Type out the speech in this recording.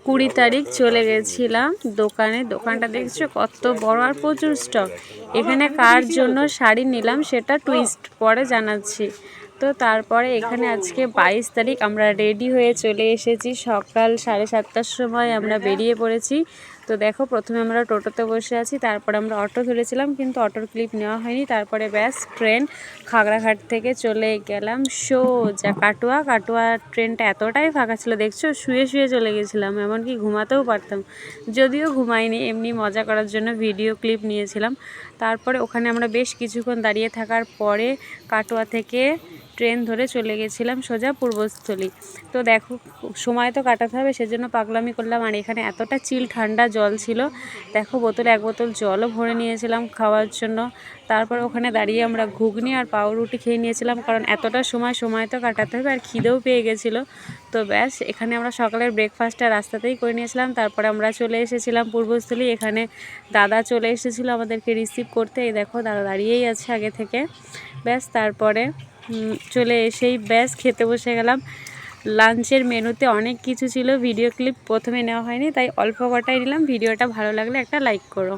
20 তারিখ চলে গেছিলাম দোকানে। দোকানটা দেখছো কত বড় আর প্রচুর স্টক। এখানে কার জন্য শাড়ি নিলাম সেটা টুইস্ট পরে জানাচ্ছি। তো তারপরে এখানে আজকে 22 তারিখ আমরা রেডি হয়ে চলে এসেছি। সকাল 7:30টার সময় আমরা বেরিয়ে পড়েছি। তো দেখো প্রথমে আমরা টোটোতে বসে আছি, তারপরে আমরা অটো ধরেছিলাম কিন্তু অটোর ক্লিপ নেওয়া হয়নি। তারপরে ব্যাস ট্রেন খাগড়াঘাট থেকে চলে গেলাম সোজা কাটোয়া। কাটোয়া ট্রেনটা এতটাই ফাঁকা ছিল দেখছো, শুয়ে শুয়ে চলে গেছিলাম, এমনকি ঘুমাতেও পারতাম। যদিও ঘুমাইনি, এমনি মজা করার জন্য ভিডিও ক্লিপ নিয়েছিলাম। তারপরে ওখানে আমরা বেশ কিছুক্ষণ দাঁড়িয়ে থাকার পরে কাটোয়া থেকে ট্রেন ধরে চলে গেছিলাম সোজা পূর্বস্থলী। তো দেখো সময় তো কাটাতে হবে, সেজন্য পাগলামি করলাম। আর এখানে এতটা চিল ঠান্ডা জল ছিল, দেখো বোতলে 1 বোতল জলও ভরে নিয়েছিলাম খাওয়ার জন্য। তারপর ওখানে দাঁড়িয়ে আমরা ঘুগনি আর পাউরুটি খেয়ে নিয়েছিলাম, কারণ এতটা সময় তো কাটাতে হবে আর খিদেও পেয়ে গেছিলো। তো ব্যাস এখানে আমরা সকালের ব্রেকফাস্টটা রাস্তাতেই করে নিয়েছিলাম। তারপরে আমরা চলে এসেছিলাম পূর্বস্থলী। এখানে দাদা চলে এসেছিলো আমাদেরকে রিসিভ করতে। এই দেখো দাদা দাঁড়িয়েই আছে আগে থেকে। ব্যাস তারপরে চলে এসেই ব্যাস খেতে বসে গেলাম। লাঞ্চের মেনুতে অনেক কিছু ছিল, ভিডিও ক্লিপ প্রথমে নেওয়া হয়নি, তাই অল্প কটাই নিলাম। ভিডিওটা ভালো লাগলে একটা লাইক করো।